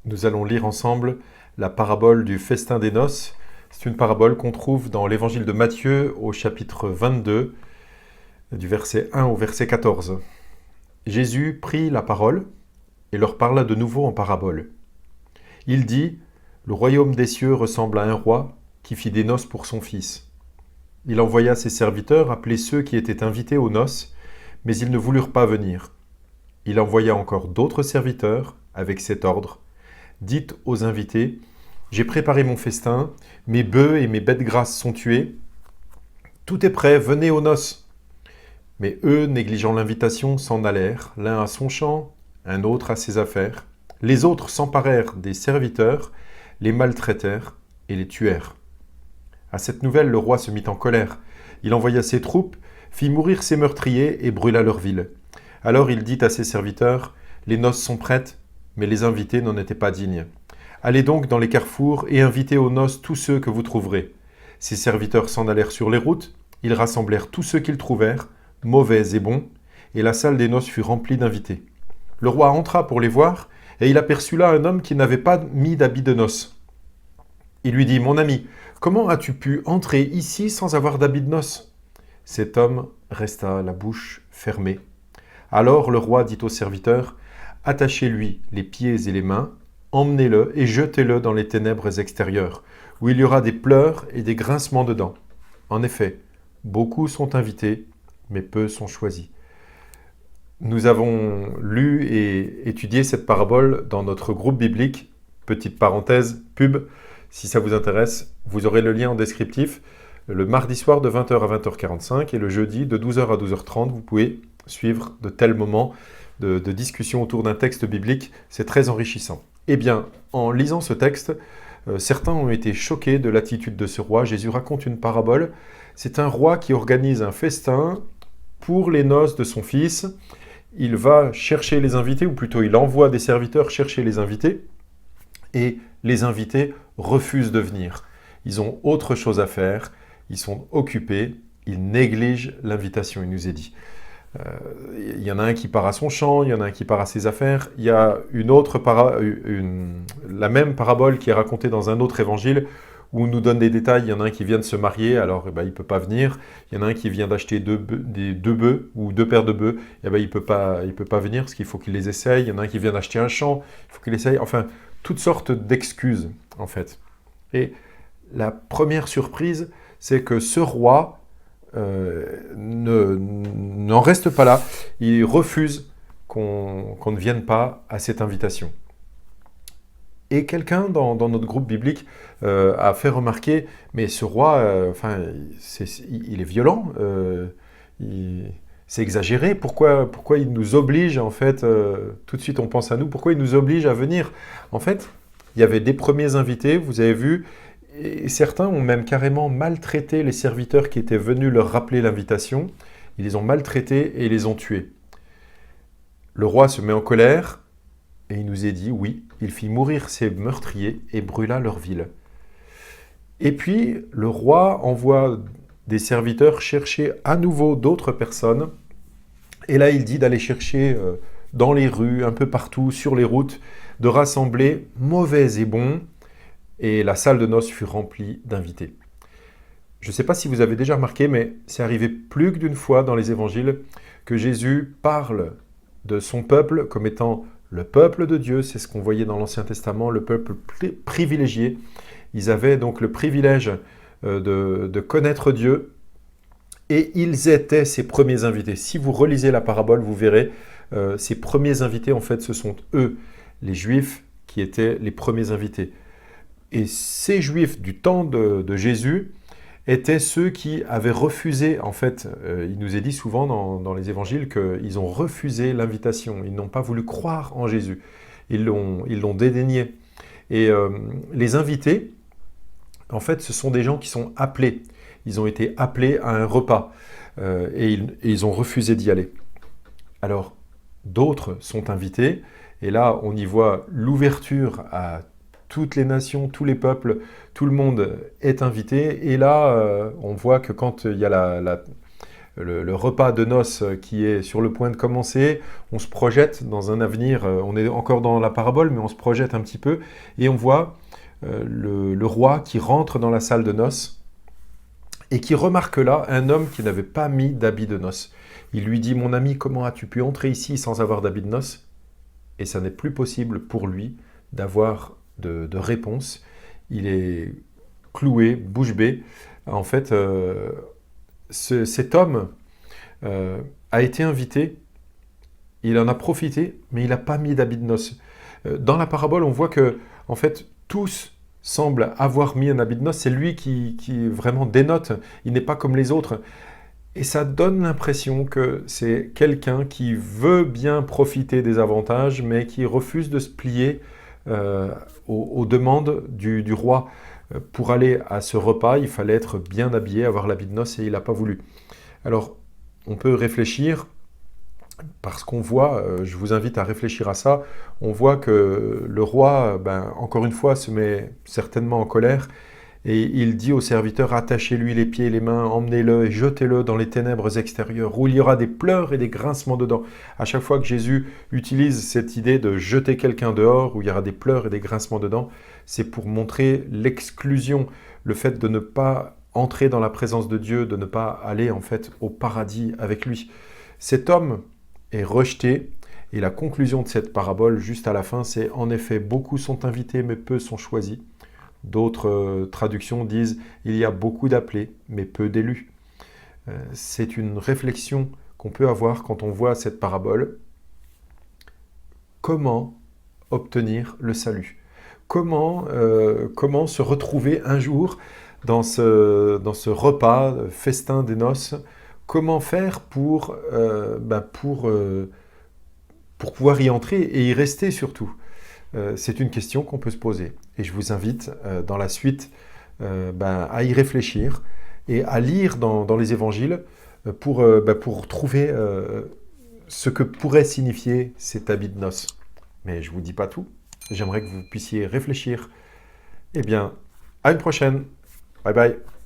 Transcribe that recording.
Nous allons lire ensemble la parabole du festin des noces. C'est une parabole qu'on trouve dans l'évangile de Matthieu au chapitre 22, du verset 1 au verset 14. Jésus prit la parole et leur parla de nouveau en parabole. Il dit, « Le royaume des cieux ressemble à un roi qui fit des noces pour son fils. Il envoya ses serviteurs appeler ceux qui étaient invités aux noces, mais ils ne voulurent pas venir. Il envoya encore d'autres serviteurs avec cet ordre. Dites aux invités, j'ai préparé mon festin, mes bœufs et mes bêtes grasses sont tués. Tout est prêt, venez aux noces. Mais eux, négligeant l'invitation, s'en allèrent, l'un à son champ, un autre à ses affaires. Les autres s'emparèrent des serviteurs, les maltraitèrent et les tuèrent. À cette nouvelle, le roi se mit en colère. Il envoya ses troupes, fit mourir ses meurtriers et brûla leur ville. Alors il dit à ses serviteurs, les noces sont prêtes, mais les invités n'en étaient pas dignes. Allez donc dans les carrefours et invitez aux noces tous ceux que vous trouverez. Ses serviteurs s'en allèrent sur les routes, ils rassemblèrent tous ceux qu'ils trouvèrent, mauvais et bons, et la salle des noces fut remplie d'invités. Le roi entra pour les voir, et il aperçut là un homme qui n'avait pas mis d'habit de noces. Il lui dit, « Mon ami, comment as-tu pu entrer ici sans avoir d'habit de noces ?» Cet homme resta la bouche fermée. Alors le roi dit aux serviteurs, « Attachez-lui les pieds et les mains, emmenez-le et jetez-le dans les ténèbres extérieures, où il y aura des pleurs et des grincements de dents. En effet, beaucoup sont invités, mais peu sont choisis. » Nous avons lu et étudié cette parabole dans notre groupe biblique. Petite parenthèse, pub, si ça vous intéresse, vous aurez le lien en descriptif. Le mardi soir de 20h à 20h45 et le jeudi de 12h à 12h30, vous pouvez suivre de tels moments de discussion autour d'un texte biblique. C'est très enrichissant. Eh bien, en lisant ce texte, certains ont été choqués de l'attitude de ce roi. Jésus raconte une parabole. C'est un roi qui organise un festin pour les noces de son fils. Il va chercher les invités, ou plutôt il envoie des serviteurs chercher les invités, et les invités refusent de venir. Ils ont autre chose à faire, ils sont occupés, ils négligent l'invitation, il nous est dit. Il y en a un qui part à son champ, il y en a un qui part à ses affaires. Il y a la même parabole qui est racontée dans un autre évangile où on nous donne des détails. Il y en a un qui vient de se marier, alors il ne peut pas venir. Il y en a un qui vient d'acheter deux bœufs ou deux paires de bœufs, il ne peut pas venir parce qu'il faut qu'il les essaye. Il y en a un qui vient d'acheter un champ, il faut qu'il essaye. Enfin, toutes sortes d'excuses en fait. Et la première surprise, c'est que ce roi n'en reste pas là. Il refuse qu'on ne vienne pas à cette invitation. Et quelqu'un dans notre groupe biblique a fait remarquer, mais ce roi, il est violent, c'est exagéré, pourquoi il nous oblige, en fait, tout de suite on pense à nous, pourquoi il nous oblige à venir? En fait, il y avait des premiers invités, vous avez vu, et certains ont même carrément maltraité les serviteurs qui étaient venus leur rappeler l'invitation. Ils les ont maltraités et les ont tués. Le roi se met en colère et il nous est dit, oui, il fit mourir ses meurtriers et brûla leur ville. Et puis, le roi envoie des serviteurs chercher à nouveau d'autres personnes. Et là, il dit d'aller chercher dans les rues, un peu partout, sur les routes, de rassembler mauvais et bons. Et la salle de noces fut remplie d'invités. Je ne sais pas si vous avez déjà remarqué, mais c'est arrivé plus que d'une fois dans les évangiles que Jésus parle de son peuple comme étant le peuple de Dieu. C'est ce qu'on voyait dans l'Ancien Testament, le peuple privilégié. Ils avaient donc le privilège de connaître Dieu et ils étaient ses premiers invités. Si vous relisez la parabole, vous verrez, ces premiers invités, en fait, ce sont eux, les Juifs, qui étaient les premiers invités. Et ces Juifs du temps de Jésus étaient ceux qui avaient refusé, en fait, il nous est dit souvent dans les évangiles qu'ils ont refusé l'invitation, ils n'ont pas voulu croire en Jésus, ils l'ont dédaigné. Et les invités, en fait, ce sont des gens qui sont appelés, ils ont été appelés à un repas et ils ont refusé d'y aller. Alors, d'autres sont invités, et là, on y voit l'ouverture à toutes les nations, tous les peuples, tout le monde est invité. Et là, on voit que quand il y a le repas de noces qui est sur le point de commencer. On se projette dans un avenir, on est encore dans la parabole, mais on se projette un petit peu, et on voit le roi qui rentre dans la salle de noces et qui remarque là un homme qui n'avait pas mis d'habit de noces. Il lui dit « Mon ami, comment as-tu pu entrer ici sans avoir d'habit de noces ?» Et ça n'est plus possible pour lui d'avoir de réponse. Il est cloué, bouche bée. En fait, cet homme a été invité, il en a profité, mais il n'a pas mis d'habit de noces. Dans la parabole, on voit que, en fait, tous semblent avoir mis un habit de noces. C'est lui qui vraiment dénote. Il n'est pas comme les autres. Et ça donne l'impression que c'est quelqu'un qui veut bien profiter des avantages, mais qui refuse de se plier aux demandes du roi. Pour aller à ce repas, il fallait être bien habillé, avoir l'habit de noces, et il n'a pas voulu. Alors, on peut réfléchir, parce qu'on voit, je vous invite à réfléchir à ça, on voit que le roi, encore une fois, se met certainement en colère, et il dit au serviteur, attachez-lui les pieds et les mains, emmenez-le et jetez-le dans les ténèbres extérieures, où il y aura des pleurs et des grincements de dents. À chaque fois que Jésus utilise cette idée de jeter quelqu'un dehors, où il y aura des pleurs et des grincements de dents, c'est pour montrer l'exclusion, le fait de ne pas entrer dans la présence de Dieu, de ne pas aller en fait au paradis avec lui. Cet homme est rejeté, et la conclusion de cette parabole, juste à la fin, c'est « En effet, beaucoup sont invités, mais peu sont choisis ». D'autres traductions disent « Il y a beaucoup d'appelés, mais peu d'élus ». C'est une réflexion qu'on peut avoir quand on voit cette parabole. Comment obtenir le salut ? Comment se retrouver un jour dans ce repas, festin des noces ? Comment faire pour pouvoir y entrer et y rester surtout ? C'est une question qu'on peut se poser. Et je vous invite dans la suite à y réfléchir et à lire dans les évangiles pour trouver ce que pourrait signifier cet habit de noces. Mais je ne vous dis pas tout. J'aimerais que vous puissiez réfléchir. Eh bien, à une prochaine. Bye bye.